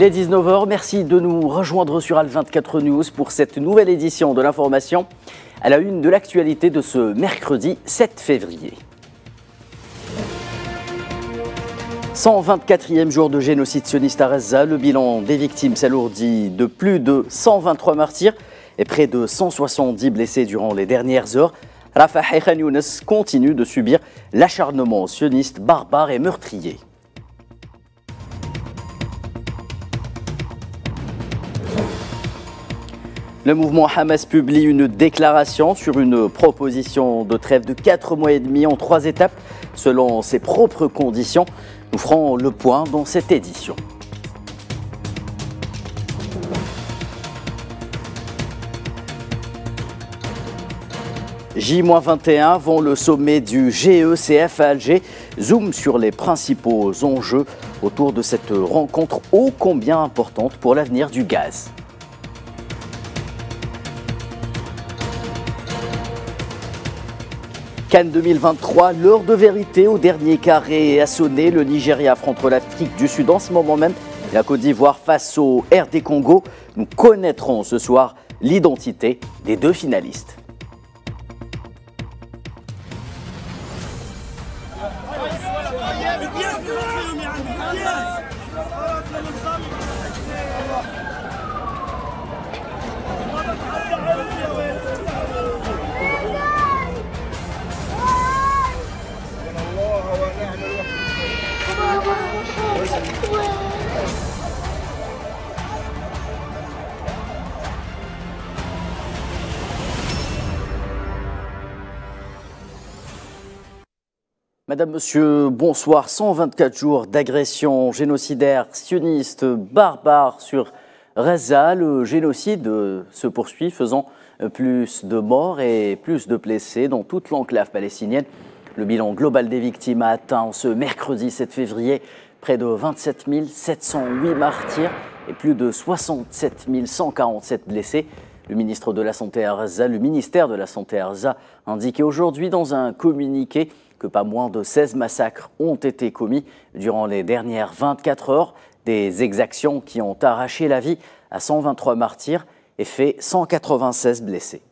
Il est 19 h, merci de nous rejoindre sur Al24 News pour cette nouvelle édition de l'information à la une de l'actualité de ce mercredi 7 février. 124e jour de génocide sioniste à Gaza, le bilan des victimes s'alourdit de plus de 123 martyrs et près de 170 blessés durant les dernières heures. Rafah et Khan Younes continuent de subir l'acharnement sioniste barbare et meurtrier. Le mouvement Hamas publie une déclaration sur une proposition de trêve de 4 mois et demi en 3 étapes, selon ses propres conditions. Nous ferons le point dans cette édition. J-21 avant le sommet du GECF à Alger. Zoom sur les principaux enjeux autour de cette rencontre ô combien importante pour l'avenir du gaz. Cannes 2023, l'heure de vérité au dernier carré a sonné. Le Nigeria affronte l'Afrique du Sud en ce moment même. La Côte d'Ivoire face au RD Congo. Nous connaîtrons ce soir l'identité des deux finalistes. Madame, Monsieur, bonsoir. 124 jours d'agression génocidaire sioniste barbare sur Gaza. Le génocide se poursuit, faisant plus de morts et plus de blessés dans toute l'enclave palestinienne. Le bilan global des victimes a atteint ce mercredi 7 février près de 27 708 martyrs et plus de 67 147 blessés. Le ministère de la Santé à Gaza a indiqué aujourd'hui dans un communiqué que pas moins de 16 massacres ont été commis durant les dernières 24 heures, des exactions qui ont arraché la vie à 123 martyrs et fait 196 blessés.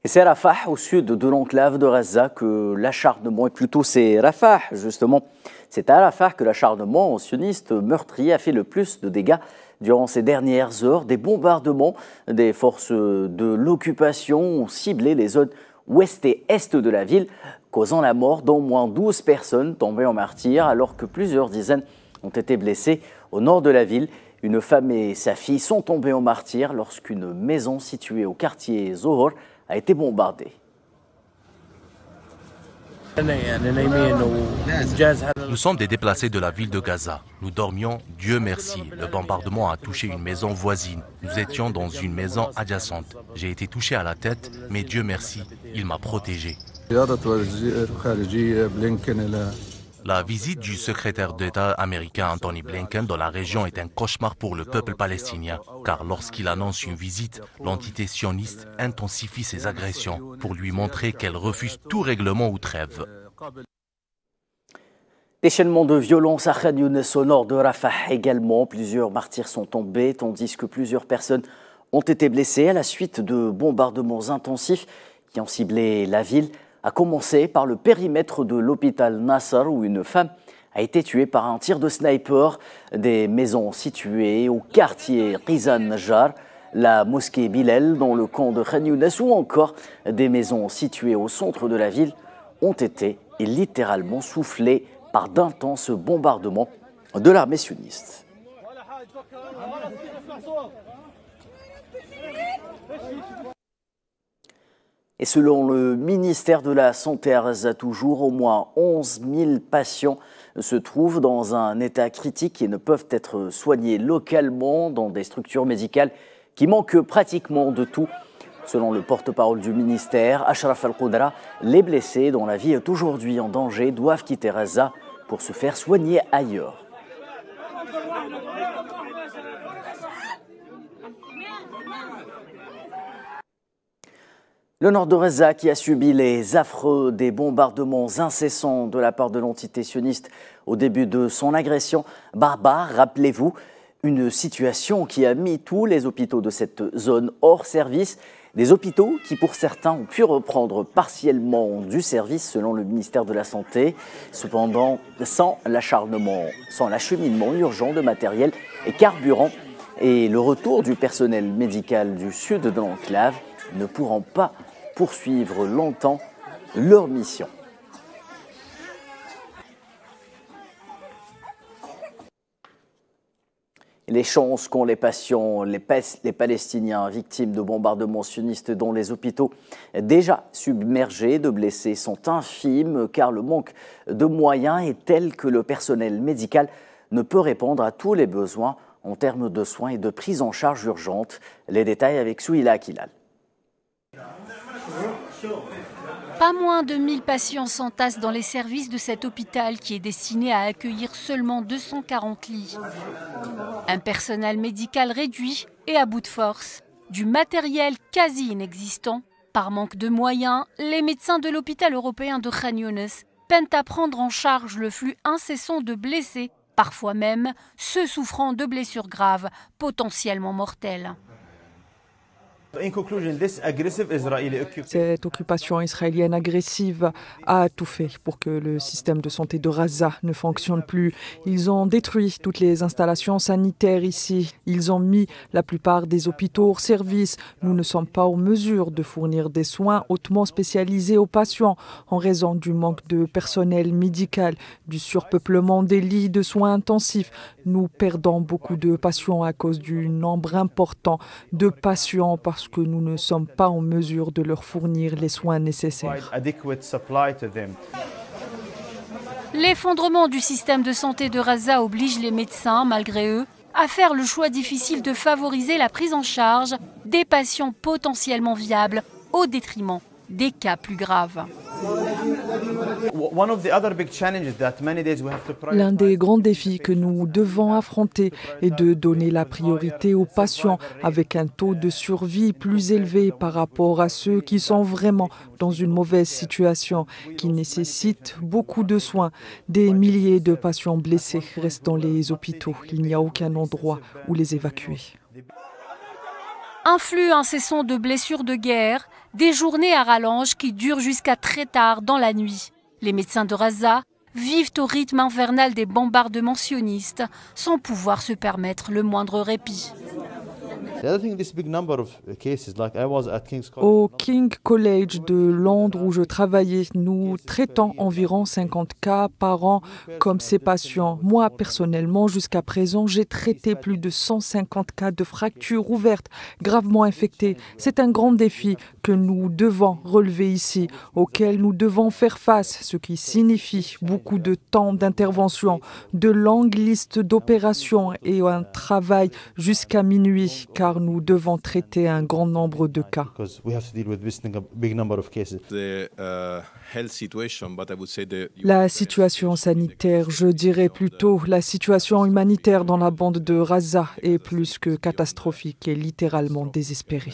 Et c'est à Rafah, au sud de l'enclave de Gaza, que l'acharnement, et plutôt c'est Rafah justement, c'est à Rafah que l'acharnement sioniste meurtrier a fait le plus de dégâts durant ces dernières heures. Des bombardements des forces de l'occupation ont ciblé les zones ouest et est de la ville, causant la mort d'au moins 12 personnes tombées en martyrs, alors que plusieurs dizaines ont été blessées au nord de la ville. Une femme et sa fille sont tombées en martyrs lorsqu'une maison située au quartier Zohor a été bombardée. Nous sommes des déplacés de la ville de Gaza. Nous dormions, Dieu merci. Le bombardement a touché une maison voisine. Nous étions dans une maison adjacente. J'ai été touché à la tête, mais Dieu merci, il m'a protégé. La visite du secrétaire d'État américain Anthony Blinken dans la région est un cauchemar pour le peuple palestinien, car lorsqu'il annonce une visite, l'entité sioniste intensifie ses agressions pour lui montrer qu'elle refuse tout règlement ou trêve. Déchaînement de violence à Khan Younes au nord de Rafah également. Plusieurs martyrs sont tombés, tandis que plusieurs personnes ont été blessées à la suite de bombardements intensifs qui ont ciblé la ville, à commencer par le périmètre de l'hôpital Nasser où une femme a été tuée par un tir de sniper. Des maisons situées au quartier Rizan Najjar, la mosquée Bilal dans le camp de Khan Younes ou encore des maisons situées au centre de la ville ont été littéralement soufflées par d'intenses bombardements de l'armée sioniste. Et selon le ministère de la Santé à Gaza, toujours au moins 11 000 patients se trouvent dans un état critique et ne peuvent être soignés localement dans des structures médicales qui manquent pratiquement de tout. Selon le porte-parole du ministère, Ashraf Al-Qudra, les blessés dont la vie est aujourd'hui en danger doivent quitter Gaza pour se faire soigner ailleurs. Le nord de Gaza qui a subi les affreux des bombardements incessants de la part de l'entité sioniste au début de son agression barbare, rappelez-vous, une situation qui a mis tous les hôpitaux de cette zone hors service, des hôpitaux qui pour certains ont pu reprendre partiellement du service selon le ministère de la Santé, cependant sans l'acharnement, sans l'acheminement urgent de matériel et carburant et le retour du personnel médical du sud de l'enclave ne pourront pas poursuivre longtemps leur mission. Les chances qu'ont les patients, les Palestiniens victimes de bombardements sionistes dans les hôpitaux déjà submergés de blessés sont infimes car le manque de moyens est tel que le personnel médical ne peut répondre à tous les besoins en termes de soins et de prise en charge urgente. Les détails avec Souila Akilal. Pas moins de 1000 patients s'entassent dans les services de cet hôpital qui est destiné à accueillir seulement 240 lits. Un personnel médical réduit et à bout de force. Du matériel quasi inexistant. Par manque de moyens, les médecins de l'hôpital européen de Khan Younes peinent à prendre en charge le flux incessant de blessés, parfois même ceux souffrant de blessures graves, potentiellement mortelles. Cette occupation israélienne agressive a tout fait pour que le système de santé de Gaza ne fonctionne plus. Ils ont détruit toutes les installations sanitaires ici. Ils ont mis la plupart des hôpitaux hors service. Nous ne sommes pas en mesure de fournir des soins hautement spécialisés aux patients en raison du manque de personnel médical, du surpeuplement des lits de soins intensifs. Nous perdons beaucoup de patients à cause du nombre important de patients parce que nous ne sommes pas en mesure de leur fournir les soins nécessaires. L'effondrement du système de santé de Gaza oblige les médecins, malgré eux, à faire le choix difficile de favoriser la prise en charge des patients potentiellement viables au détriment des cas plus graves. L'un des grands défis que nous devons affronter est de donner la priorité aux patients avec un taux de survie plus élevé par rapport à ceux qui sont vraiment dans une mauvaise situation, qui nécessitent beaucoup de soins. Des milliers de patients blessés restent dans les hôpitaux. Il n'y a aucun endroit où les évacuer. Un flux incessant de blessures de guerre, des journées à rallonge qui durent jusqu'à très tard dans la nuit. Les médecins de Gaza vivent au rythme infernal des bombardements sionistes sans pouvoir se permettre le moindre répit. Au King College de Londres où je travaillais, nous traitons environ 50 cas par an comme ces patients. Moi, personnellement, jusqu'à présent, j'ai traité plus de 150 cas de fractures ouvertes, gravement infectées. C'est un grand défi que nous devons relever ici, auquel nous devons faire face, ce qui signifie beaucoup de temps d'intervention, de longues listes d'opérations et un travail jusqu'à minuit, car nous devons traiter un grand nombre de cas. La situation sanitaire, je dirais plutôt la situation humanitaire dans la bande de Gaza est plus que catastrophique et littéralement désespérée.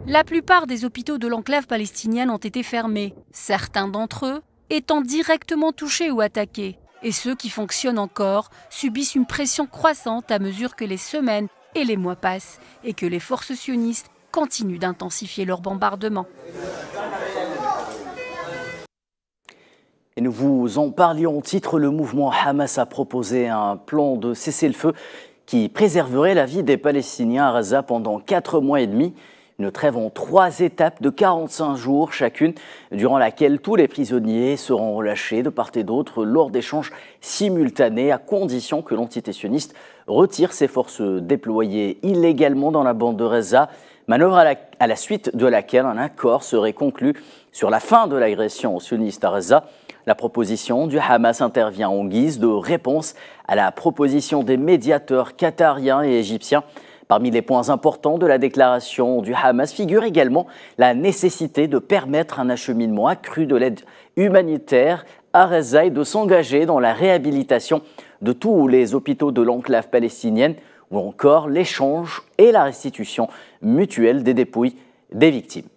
La plupart des hôpitaux de l'enclave palestinienne ont été fermés, certains d'entre eux étant directement touchés ou attaqués. Et ceux qui fonctionnent encore subissent une pression croissante à mesure que les semaines et les mois passent et que les forces sionistes continuent d'intensifier leurs bombardements. Et nous vous en parlions au titre, le mouvement Hamas a proposé un plan de cessez-le-feu qui préserverait la vie des Palestiniens à Gaza pendant 4 mois et demi. Une trêve en 3 étapes de 45 jours chacune, durant laquelle tous les prisonniers seront relâchés de part et d'autre lors d'échanges simultanés, à condition que l'entité sioniste retire ses forces déployées illégalement dans la bande de Gaza, manœuvre à la suite de laquelle un accord serait conclu sur la fin de l'agression sioniste à Gaza. La proposition du Hamas intervient en guise de réponse à la proposition des médiateurs qatariens et égyptiens. Parmi les points importants de la déclaration du Hamas figure également la nécessité de permettre un acheminement accru de l'aide humanitaire à Gaza et de s'engager dans la réhabilitation de tous les hôpitaux de l'enclave palestinienne ou encore l'échange et la restitution mutuelle des dépouilles des victimes.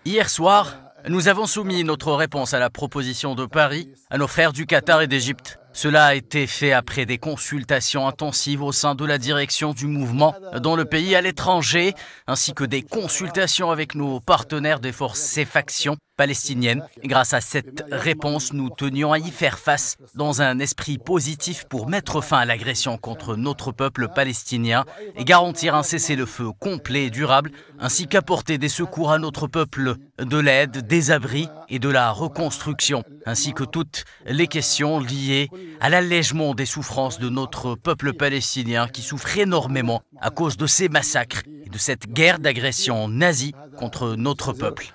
Hier soir, nous avons soumis notre réponse à la proposition de Paris à nos frères du Qatar et d'Égypte. Cela a été fait après des consultations intensives au sein de la direction du mouvement dans le pays à l'étranger, ainsi que des consultations avec nos partenaires des forces et factions palestiniennes. Grâce à cette réponse, nous tenions à y faire face dans un esprit positif pour mettre fin à l'agression contre notre peuple palestinien et garantir un cessez-le-feu complet et durable, ainsi qu'apporter des secours à notre peuple, de l'aide, des abris et de la reconstruction, ainsi que toutes les questions liées à l'allègement des souffrances de notre peuple palestinien qui souffre énormément à cause de ces massacres et de cette guerre d'agression nazie contre notre peuple.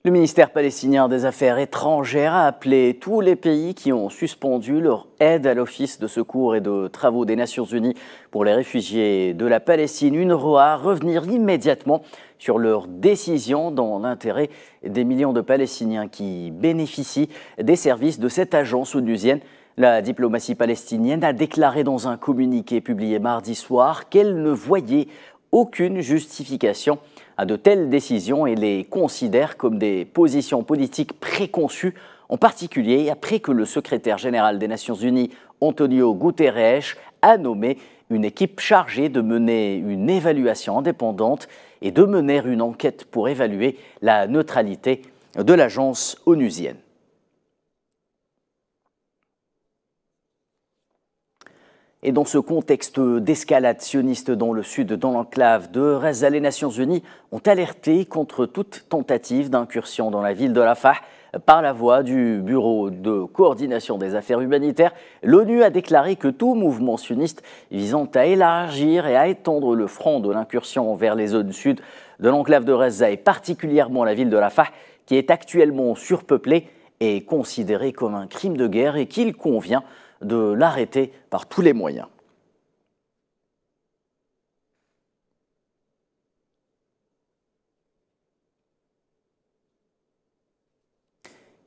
Le ministère palestinien des Affaires étrangères a appelé tous les pays qui ont suspendu leur aide à l'Office de secours et de travaux des Nations Unies pour les réfugiés de la Palestine, UNRWA, à revenir immédiatement sur leur décision dans l'intérêt des millions de Palestiniens qui bénéficient des services de cette agence onusienne. La diplomatie palestinienne a déclaré dans un communiqué publié mardi soir qu'elle ne voyait aucune justification à de telles décisions et les considère comme des positions politiques préconçues, en particulier après que le secrétaire général des Nations Unies, Antonio Guterres, a nommé une équipe chargée de mener une évaluation indépendante et de mener une enquête pour évaluer la neutralité de l'agence onusienne. Et dans ce contexte d'escalade sioniste dans le sud, dans l'enclave de Reza, les Nations Unies ont alerté contre toute tentative d'incursion dans la ville de Rafah par la voix du Bureau de coordination des affaires humanitaires. L'ONU a déclaré que tout mouvement sioniste visant à élargir et à étendre le front de l'incursion vers les zones sud de l'enclave de Reza et particulièrement la ville de Rafah, qui est actuellement surpeuplée, est considéré comme un crime de guerre et qu'il convient de l'arrêter par tous les moyens.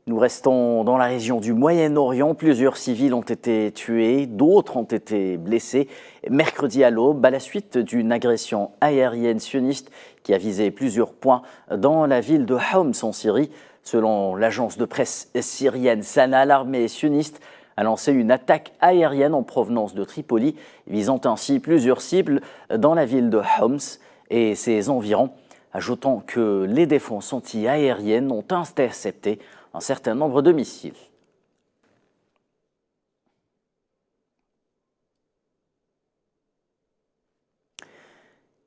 Nous restons dans la région du Moyen-Orient. Plusieurs civils ont été tués, d'autres ont été blessés mercredi à l'aube à la suite d'une agression aérienne sioniste qui a visé plusieurs points dans la ville de Homs en Syrie. Selon l'agence de presse syrienne Sana, l'armée sioniste a lancé une attaque aérienne en provenance de Tripoli, visant ainsi plusieurs cibles dans la ville de Homs et ses environs, ajoutant que les défenses anti-aériennes ont intercepté un certain nombre de missiles.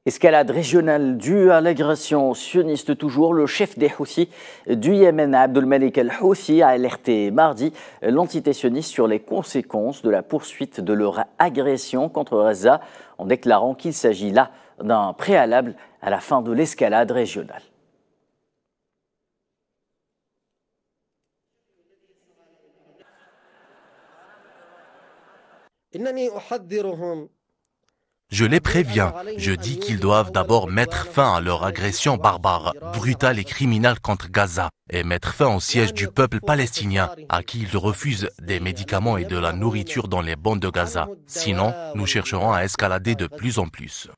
Escalade régionale due à l'agression sioniste toujours, le chef des Houthis du Yémen, Abdul Malik al-Houthi, a alerté mardi l'entité sioniste sur les conséquences de la poursuite de leur agression contre Reza, en déclarant qu'il s'agit là d'un préalable à la fin de l'escalade régionale. Je les préviens, je dis qu'ils doivent d'abord mettre fin à leur agression barbare, brutale et criminelle contre Gaza et mettre fin au siège du peuple palestinien à qui ils refusent des médicaments et de la nourriture dans les bandes de Gaza. Sinon, nous chercherons à escalader de plus en plus.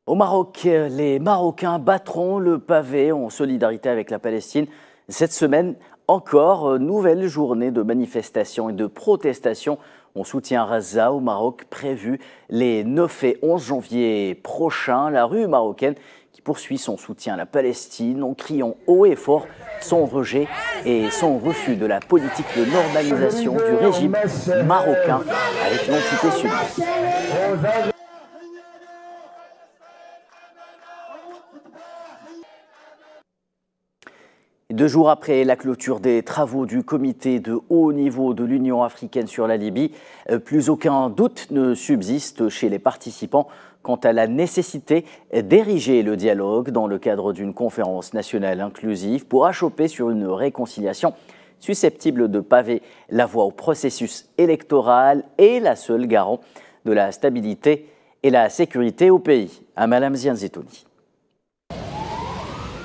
Au Maroc, les Marocains battront le pavé en solidarité avec la Palestine. Cette semaine, encore, nouvelle journée de manifestations et de protestations en soutien à Reza au Maroc, prévue les 9 et 11 janvier prochains. La rue marocaine qui poursuit son soutien à la Palestine en criant haut et fort son rejet et son refus de la politique de normalisation du régime marocain avec l'entité sioniste. 2 jours après la clôture des travaux du comité de haut niveau de l'Union africaine sur la Libye, plus aucun doute ne subsiste chez les participants quant à la nécessité d'ériger le dialogue dans le cadre d'une conférence nationale inclusive pour achoper sur une réconciliation susceptible de paver la voie au processus électoral et la seule garant de la stabilité et la sécurité au pays. Amalam Zianzetouni.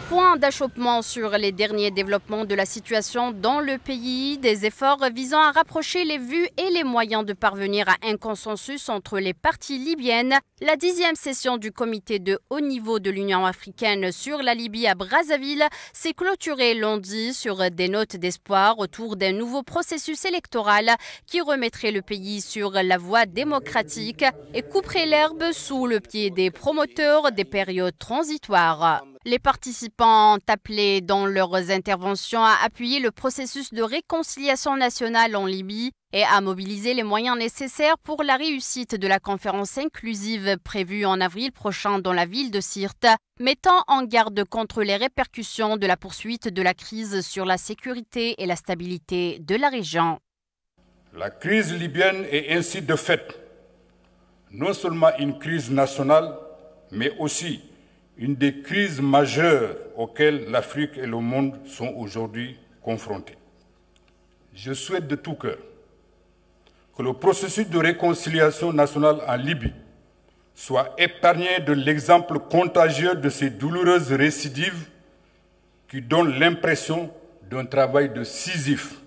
Point d'achoppement sur les derniers développements de la situation dans le pays, des efforts visant à rapprocher les vues et les moyens de parvenir à un consensus entre les parties libyennes. La 10e session du comité de haut niveau de l'Union africaine sur la Libye à Brazzaville s'est clôturée lundi sur des notes d'espoir autour d'un nouveau processus électoral qui remettrait le pays sur la voie démocratique et couperait l'herbe sous le pied des promoteurs des périodes transitoires. Les participants ont appelé dans leurs interventions à appuyer le processus de réconciliation nationale en Libye et à mobiliser les moyens nécessaires pour la réussite de la conférence inclusive prévue en avril prochain dans la ville de Sirte, mettant en garde contre les répercussions de la poursuite de la crise sur la sécurité et la stabilité de la région. La crise libyenne est ainsi de fait non seulement une crise nationale, mais aussi une des crises majeures auxquelles l'Afrique et le monde sont aujourd'hui confrontés. Je souhaite de tout cœur que le processus de réconciliation nationale en Libye soit épargné de l'exemple contagieux de ces douloureuses récidives qui donnent l'impression d'un travail de Sisyphe.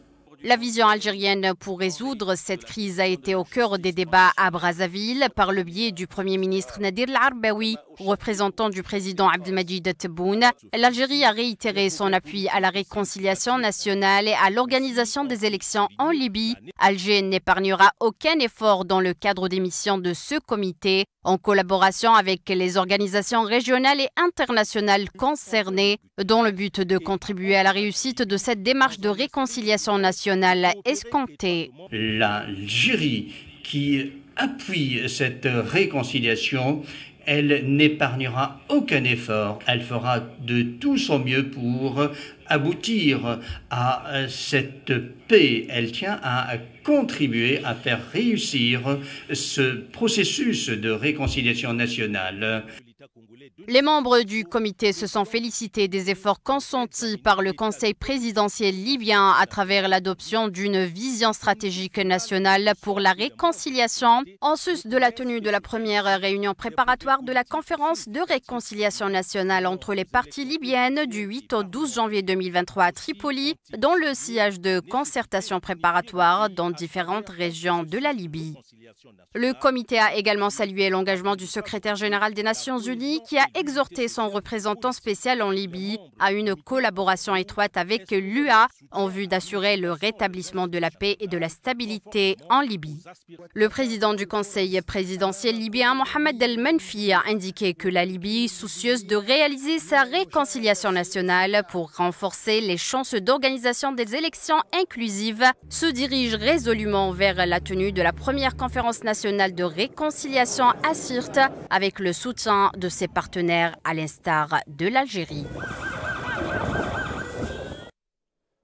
La vision algérienne pour résoudre cette crise a été au cœur des débats à Brazzaville par le biais du Premier ministre Nadir El-Arbaoui, représentant du président Abdelmadjid Tebboune. L'Algérie a réitéré son appui à la réconciliation nationale et à l'organisation des élections en Libye. Alger n'épargnera aucun effort dans le cadre des missions de ce comité, en collaboration avec les organisations régionales et internationales concernées, dans le but de contribuer à la réussite de cette démarche de réconciliation nationale escomptée. L'Algérie qui appuie cette réconciliation, elle n'épargnera aucun effort. Elle fera de tout son mieux pour aboutir à cette paix. Elle tient à contribuer à faire réussir ce processus de réconciliation nationale. Les membres du comité se sont félicités des efforts consentis par le Conseil présidentiel libyen à travers l'adoption d'une vision stratégique nationale pour la réconciliation, en sus de la tenue de la première réunion préparatoire de la conférence de réconciliation nationale entre les parties libyennes du 8 au 12 janvier 2023 à Tripoli, dans le sillage de concertations préparatoires dans différentes régions de la Libye. Le comité a également salué l'engagement du secrétaire général des Nations Unies qui a exhorté son représentant spécial en Libye à une collaboration étroite avec l'UA en vue d'assurer le rétablissement de la paix et de la stabilité en Libye. Le président du Conseil présidentiel libyen, Mohamed El-Menfi, a indiqué que la Libye, soucieuse de réaliser sa réconciliation nationale pour renforcer les chances d'organisation des élections inclusives, se dirige résolument vers la tenue de la première conférence nationale de réconciliation à Sirte avec le soutien de ses partenaires à l'instar de l'Algérie.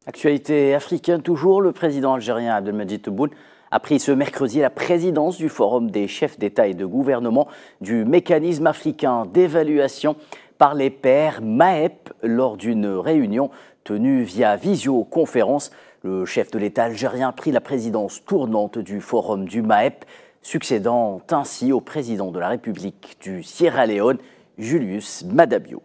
Actualité africaine toujours, le président algérien Abdelmadjid Tebboune a pris ce mercredi la présidence du Forum des chefs d'État et de gouvernement du mécanisme africain d'évaluation par les pairs MAEP lors d'une réunion tenue via visioconférence. Le chef de l'État algérien a pris la présidence tournante du Forum du MAEP, succédant ainsi au président de la République du Sierra Leone, Julius Maada Bio.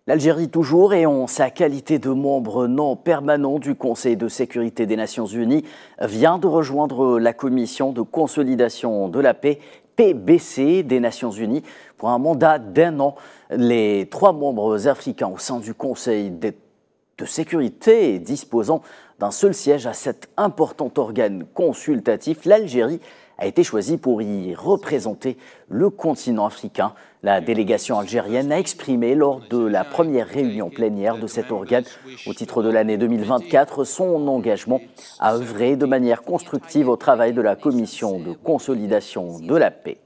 L'Algérie toujours, et en sa qualité de membre non permanent du Conseil de sécurité des Nations Unies, vient de rejoindre la Commission de consolidation de la paix, PBC, des Nations Unies, pour un mandat d'1 an. Les 3 membres africains au sein du Conseil de sécurité et disposant d'un seul siège à cet important organe consultatif, l'Algérie a été choisi pour y représenter le continent africain. La délégation algérienne a exprimé lors de la première réunion plénière de cet organe au titre de l'année 2024 son engagement à œuvrer de manière constructive au travail de la Commission de consolidation de la paix.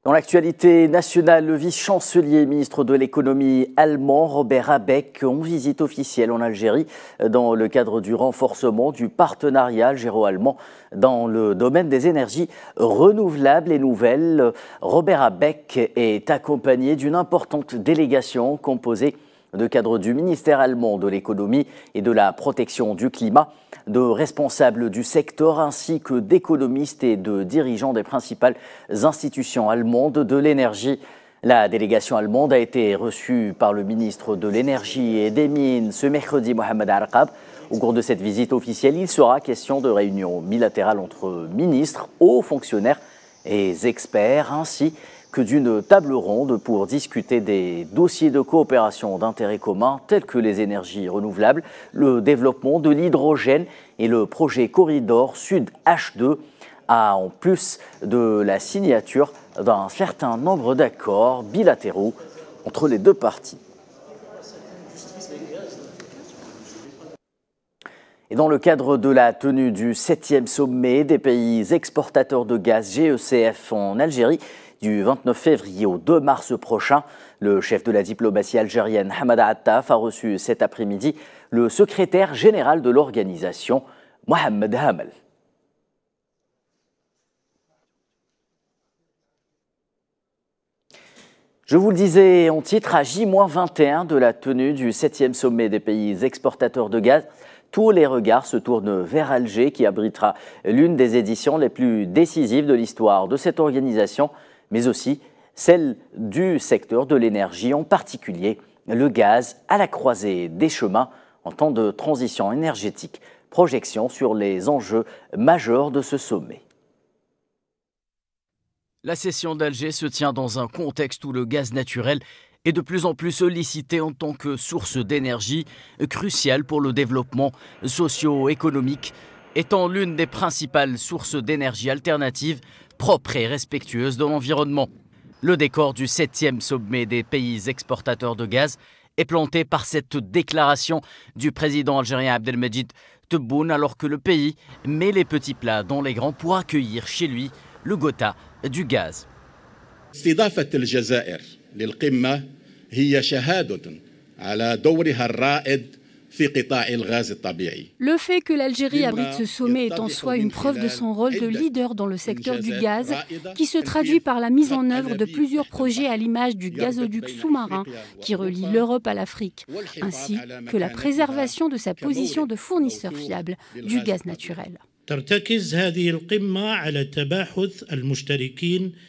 Dans l'actualité nationale, le vice-chancelier ministre de l'économie allemand Robert Habeck en visite officielle en Algérie dans le cadre du renforcement du partenariat algéro-allemand dans le domaine des énergies renouvelables et nouvelles. Robert Habeck est accompagné d'une importante délégation composée de cadres du ministère allemand de l'économie et de la protection du climat, de responsables du secteur ainsi que d'économistes et de dirigeants des principales institutions allemandes de l'énergie. La délégation allemande a été reçue par le ministre de l'énergie et des mines ce mercredi, Mohamed Arqab. Au cours de cette visite officielle, il sera question de réunions bilatérales entre ministres, hauts fonctionnaires et experts, ainsi que d'une table ronde pour discuter des dossiers de coopération d'intérêt commun tels que les énergies renouvelables, le développement de l'hydrogène et le projet Corridor Sud H2, en plus de la signature d'un certain nombre d'accords bilatéraux entre les deux parties. Et dans le cadre de la tenue du 7e sommet des pays exportateurs de gaz GECF en Algérie, du 29 février au 2 mars prochain, le chef de la diplomatie algérienne Hamada Attaf a reçu cet après-midi le secrétaire général de l'organisation, Mohamed Hamel. Je vous le disais en titre, à J-21 de la tenue du 7e sommet des pays exportateurs de gaz, tous les regards se tournent vers Alger qui abritera l'une des éditions les plus décisives de l'histoire de cette organisation, mais aussi celle du secteur de l'énergie, en particulier le gaz à la croisée des chemins en temps de transition énergétique. Projection sur les enjeux majeurs de ce sommet. La session d'Alger se tient dans un contexte où le gaz naturel est de plus en plus sollicité en tant que source d'énergie cruciale pour le développement socio-économique, étant l'une des principales sources d'énergie alternatives propre et respectueuse de l'environnement. Le décor du 7e sommet des pays exportateurs de gaz est planté par cette déclaration du président algérien Abdelmejid Tebboune, alors que le pays met les petits plats dans les grands pour accueillir chez lui le Gotha du gaz. استضافة الجزائر للقمة هي شهادة على دورها الرائد. Le fait que l'Algérie abrite ce sommet est en soi une preuve de son rôle de leader dans le secteur du gaz, qui se traduit par la mise en œuvre de plusieurs projets à l'image du gazoduc sous-marin qui relie l'Europe à l'Afrique, ainsi que la préservation de sa position de fournisseur fiable du gaz naturel.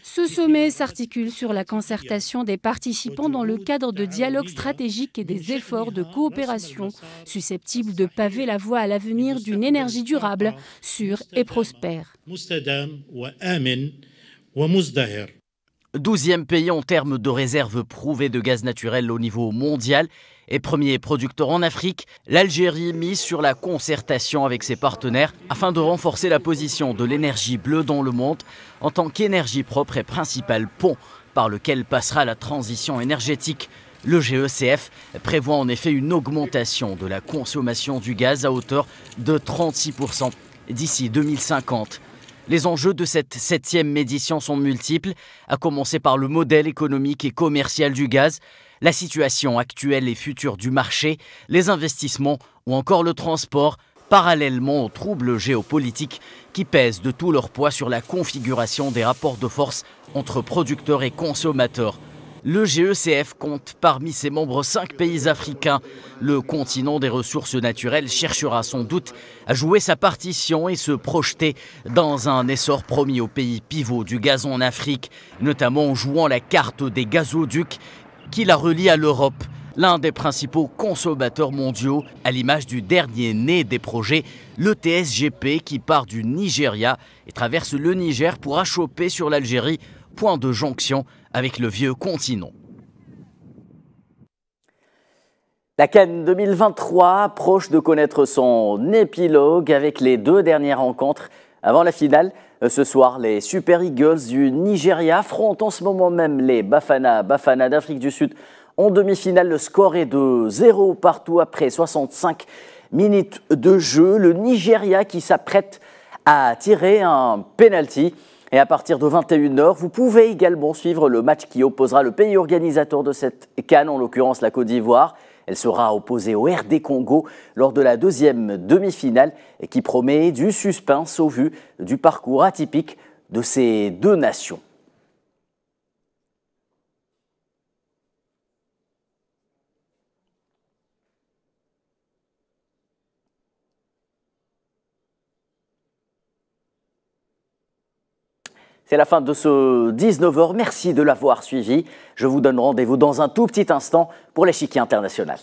Ce sommet s'articule sur la concertation des participants dans le cadre de dialogues stratégiques et des efforts de coopération susceptibles de paver la voie à l'avenir d'une énergie durable, sûre et prospère. 12e pays en termes de réserves prouvées de gaz naturel au niveau mondial et premier producteur en Afrique, l'Algérie mise sur la concertation avec ses partenaires afin de renforcer la position de l'énergie bleue dans le monde en tant qu'énergie propre et principal pont par lequel passera la transition énergétique. Le GECF prévoit en effet une augmentation de la consommation du gaz à hauteur de 36% d'ici 2050. Les enjeux de cette 7e édition sont multiples, à commencer par le modèle économique et commercial du gaz, la situation actuelle et future du marché, les investissements ou encore le transport, parallèlement aux troubles géopolitiques qui pèsent de tout leur poids sur la configuration des rapports de force entre producteurs et consommateurs. Le GECF compte parmi ses membres 5 pays africains. Le continent des ressources naturelles cherchera sans doute à jouer sa partition et se projeter dans un essor promis aux pays pivots du gaz en Afrique, notamment en jouant la carte des gazoducs qui la relient à l'Europe, l'un des principaux consommateurs mondiaux, à l'image du dernier né des projets, le TSGP qui part du Nigeria et traverse le Niger pour achoper sur l'Algérie, point de jonction avec le vieux continent. La CAN 2023 approche de connaître son épilogue avec les 2 dernières rencontres avant la finale. Ce soir, les Super Eagles du Nigeria affrontent en ce moment même les Bafana d'Afrique du Sud. En demi-finale, le score est de 0 partout après 65 minutes de jeu. Le Nigeria qui s'apprête à tirer un penalty. Et à partir de 21 h, vous pouvez également suivre le match qui opposera le pays organisateur de cette CAN, en l'occurrence la Côte d'Ivoire. Elle sera opposée au RD Congo lors de la 2e demi-finale et qui promet du suspense au vu du parcours atypique de ces 2 nations. C'est la fin de ce 19 h. Merci de l'avoir suivi. Je vous donne rendez-vous dans un tout petit instant pour l'échiquier international.